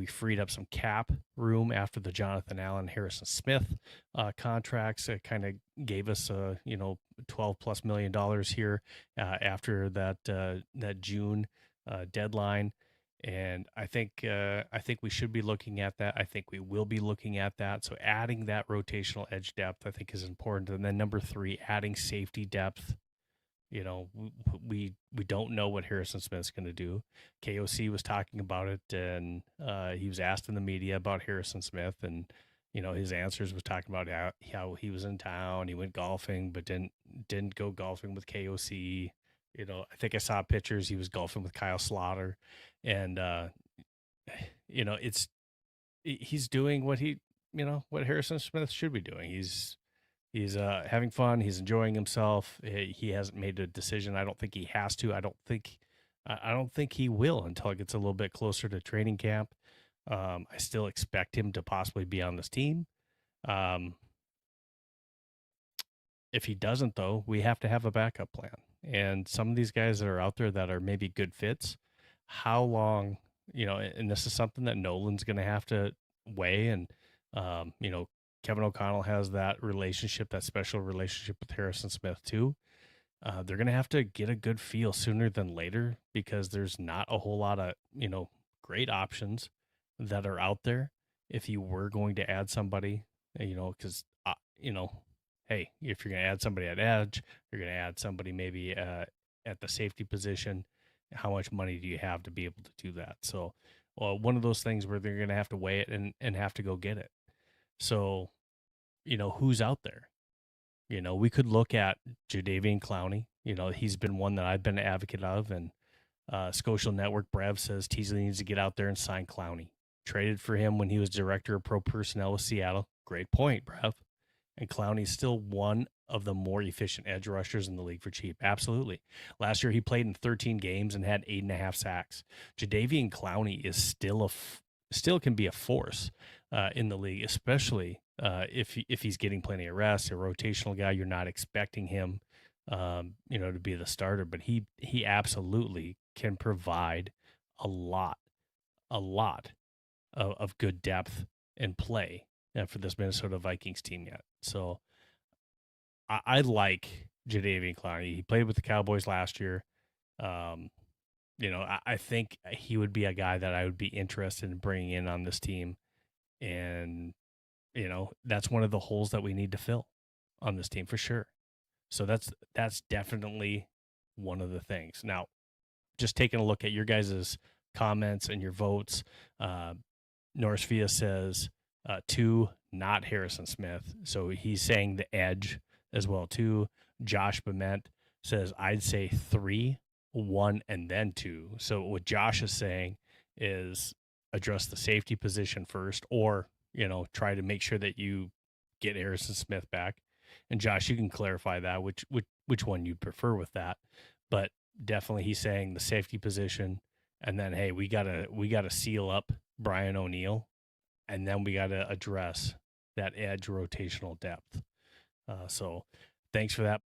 we freed up some cap room after the Jonathan Allen, Harrison Smith contracts. It kind of gave us $12+ million here after that June deadline. And I think we should be looking at that. I think we will be looking at that. So adding that rotational edge depth, I think, is important. And then number 3, adding safety depth. We don't know what Harrison Smith's going to do. KOC was talking about it, and he was asked in the media about Harrison Smith, and his answers was talking about how he was in town, he went golfing, but didn't go golfing with KOC. I think I saw pictures. He was golfing with Kyle Slaughter, and he's doing what Harrison Smith should be doing. He's having fun. He's enjoying himself. He hasn't made a decision. I don't think he has to. I don't think he will until it gets a little bit closer to training camp. I still expect him to possibly be on this team. If he doesn't, though, we have to have a backup plan. And some of these guys that are out there that are maybe good fits, how long, and this is something that Nolan's going to have to weigh. And, Kevin O'Connell has that relationship, that special relationship with Harrison Smith too. They're going to have to get a good feel sooner than later, because there's not a whole lot of, great options that are out there. If you were going to add somebody, because, hey, if you're going to add somebody at edge, you're going to add somebody maybe at the safety position. How much money do you have to be able to do that? So, one of those things where they're going to have to weigh it and have to go get it. So, who's out there? We could look at Jadeveon Clowney. He's been one that I've been an advocate of. And Scotial Network Brev says Teasley needs to get out there and sign Clowney. Traded for him when he was director of pro personnel with Seattle. Great point, Brev. And Clowney's still one of the more efficient edge rushers in the league for cheap. Absolutely. Last year, he played in 13 games and had 8.5 sacks. Jadeveon Clowney is still can be a force in the league, especially if he's getting plenty of rest. A rotational guy, you're not expecting him, to be the starter, but he absolutely can provide a lot of good depth and play for this Minnesota Vikings team yet. So I like Jadeveon Clowney. He played with the Cowboys last year. I think he would be a guy that I would be interested in bringing in on this team. And, that's one of the holes that we need to fill on this team for sure. So that's definitely one of the things. Now, just taking a look at your guys' comments and your votes, Norris Via says 2, not Harrison Smith. So he's saying the edge as well too. Josh Bement says I'd say 3, 1, and then 2. So what Josh is saying is address the safety position first, or try to make sure that you get Harrison Smith back. And Josh, you can clarify that which one you'd prefer with that. But definitely he's saying the safety position, and then hey, we gotta seal up Brian O'Neill, and then we gotta address that edge rotational depth. So thanks for that.